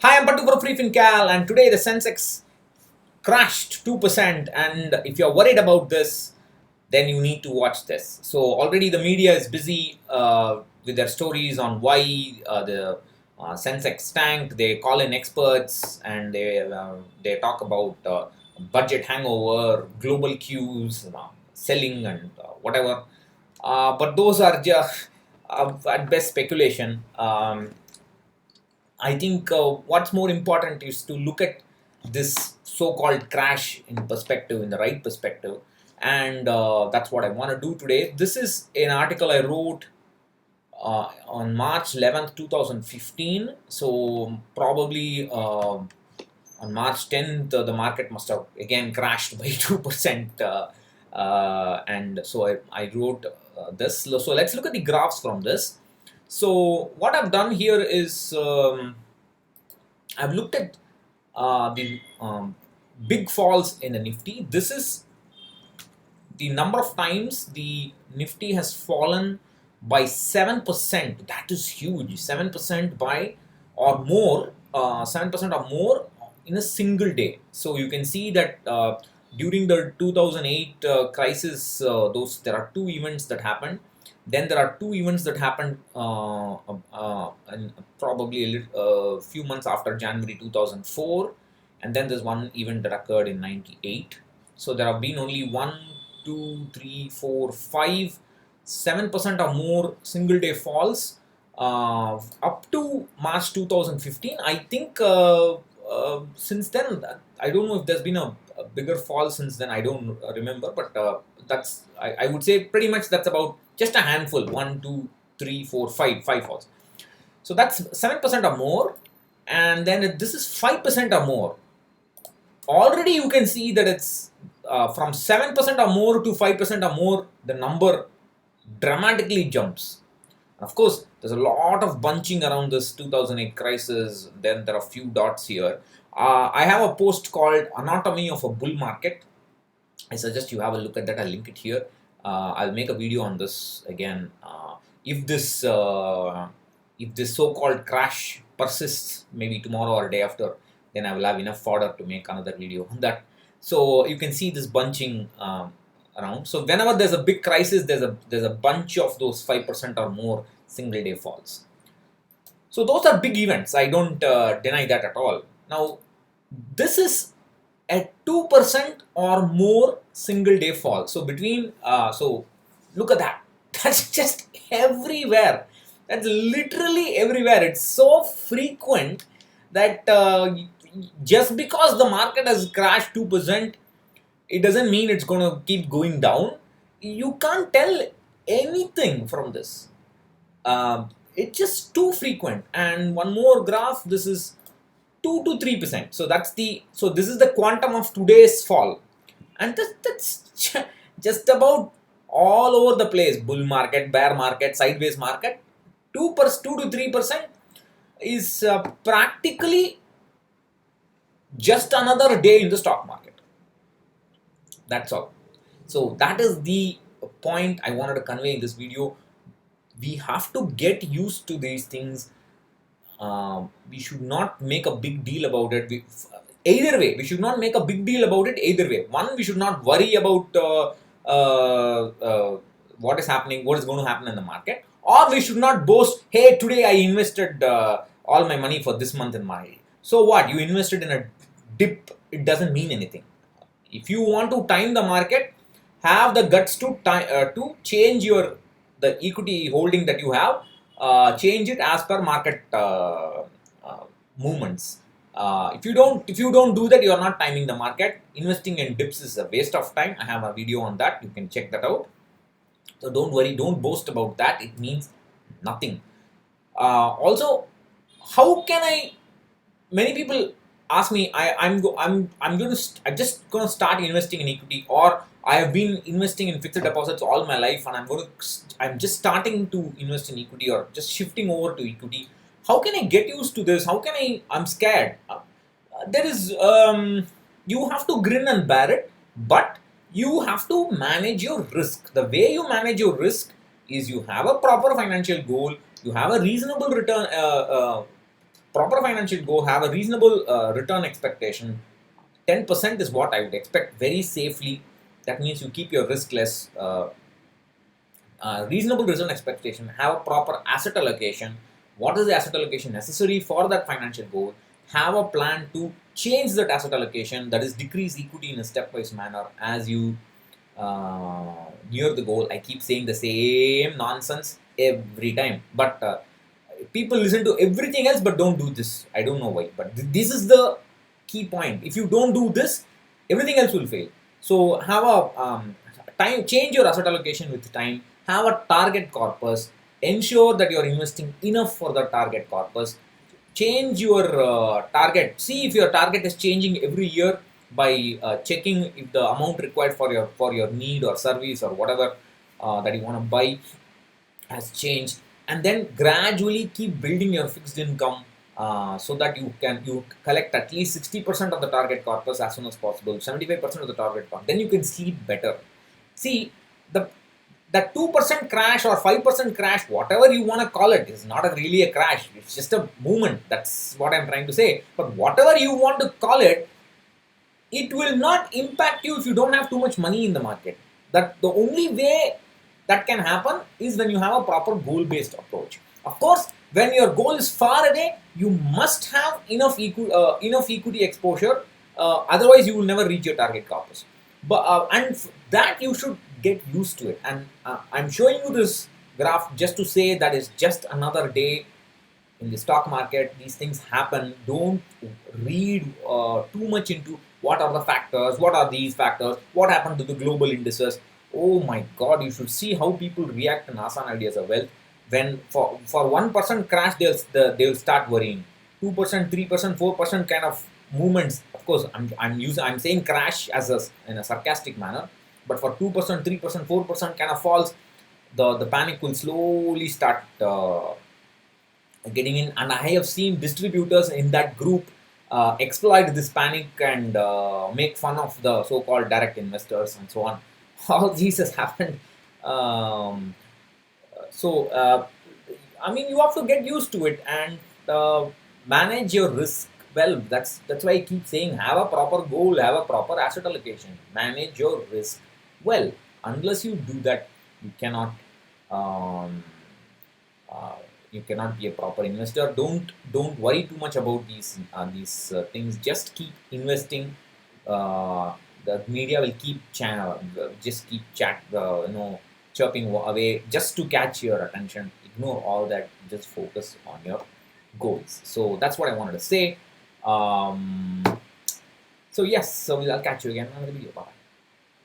Hi, I'm Pattu for freefincal, and today the Sensex crashed 2%. And if you're worried about this, then you need to watch this. So, already the media is busy with their stories on why the Sensex tanked. They call in experts and they talk about budget hangover, global cues, selling, and whatever. But those are just at best speculation. I think what's more important is to look at this so-called crash in perspective, in the right perspective, and that's what I want to do today. This is an article I wrote on March 11th, 2015. So probably on March 10th, the market must have again crashed by 2%. And so I wrote this. So let's look at the graphs from this. So what I've done here is I've looked at the big falls in the Nifty. This is the number of times the Nifty has fallen by 7%. That is huge. 7% by or more, 7% or more in a single day. So you can see that during the 2008 crisis, there are two events that happened. Then there are two events that happened and probably a few months after January 2004, and then there's one event that occurred in 98. So there have been only 7% or more single day falls up to March 2015. I think since then, I don't know if there's been a bigger fall since then. I don't remember, but I would say pretty much that's about just a handful. 1, 2, 3, 4, 5 falls. So that's 7% or more, and then this is 5% or more. Already you can see that it's from 7% or more to 5% or more, the number dramatically jumps. Of course, there's a lot of bunching around this 2008 crisis. Then there are a few dots here. I have a post called Anatomy of a Bull Market. I suggest you have a look at that. I'll link it here. I'll make a video on this again. If this so-called crash persists, maybe tomorrow or day after, then I will have enough fodder to make another video on that. So you can see this bunching around. So whenever there's a big crisis, there's a bunch of those 5% or more single day falls. So those are big events. I don't deny that at all. Now, this is a 2% or more single day fall. So look at that. That's just everywhere. That's literally everywhere. It's so frequent that just because the market has crashed 2%, it doesn't mean it's going to keep going down. You can't tell anything from this. It's just too frequent. And one more graph, this is 2 to 3%. So this is the quantum of today's fall. And that's just about all over the place. Bull market, bear market, sideways market. 2 to 3% is practically just another day in the stock market. That's all. So that is the point I wanted to convey in this video. We have to get used to these things. We should not make a big deal about it. Either way, we should not make a big deal about it. Either way, one, we should not worry about what is happening, what is going to happen in the market, or we should not boast, hey, today I invested all my money for this month in my. So what? You invested in a dip, it doesn't mean anything. If you want to time the market, have the guts to change the equity holding that you have, change it as per market movements. If you don't do that, you are not timing the market. Investing in dips is a waste of time. I have a video on that. You can check that out. So don't worry, don't boast about that. It means nothing. Also, how can I? Many people ask me, I'm just going to start investing in equity, or I have been investing in fixed deposits all my life, and I'm just starting to invest in equity or just shifting over to equity. How can I get used to this? I'm scared. There is you have to grin and bear it, but you have to manage your risk. The way you manage your risk is you have a proper financial goal, you have a reasonable return proper financial goal, have a reasonable return expectation. 10% is what I would expect very safely. That means you keep your risk less. Reasonable return expectation, have a proper asset allocation. What is the asset allocation necessary for that financial goal? Have a plan to change that asset allocation, that is decrease equity in a stepwise manner as you near the goal. I keep saying the same nonsense every time, but people listen to everything else but don't do this. I don't know why, but this is the key point. If you don't do this, everything else will fail. So have a time, change your asset allocation with time. Have a target corpus. Ensure that you are investing enough for the target corpus. Change your target. See if your target is changing every year by checking if the amount required for your need or service or whatever that you want to buy has changed, and then gradually keep building your fixed income so that you collect at least 60% of the target corpus as soon as possible, 75% of the target corpus. Then you can sleep better. See, the that 2% crash or 5% crash, whatever you want to call it, is not really a crash. It's just a movement. That's what I'm trying to say. But whatever you want to call it, it will not impact you if you don't have too much money in the market. That the only way that can happen is when you have a proper goal-based approach. Of course, when your goal is far away, you must have enough equity exposure. Otherwise, you will never reach your target corpus. But that you should get used to it. And I'm showing you this graph just to say that is just another day in the stock market. These things happen. Don't read too much into what are the factors, what are these factors, what happened to the global indices. Oh my God, you should see how people react in Asan Ideas of Wealth. When for 1% crash, they'll start worrying. 2%, 3%, 4% kind of movements. Of course, I'm saying crash as in a sarcastic manner, but for 2%, 3%, 4% kind of falls, the panic will slowly start getting in. And I have seen distributors in that group exploit this panic and make fun of the so-called direct investors and so on. All these has happened. So I mean, you have to get used to it and manage your risk well. That's why I keep saying, have a proper goal, have a proper asset allocation, manage your risk well. Unless you do that, you cannot um, be a proper investor. Don't worry too much about these things. Just keep investing. The media will keep just keep chirping away just to catch your attention. Ignore all that. Just focus on your goals. So that's what I wanted to say. So yes, so I'll catch you again in another video. Bye.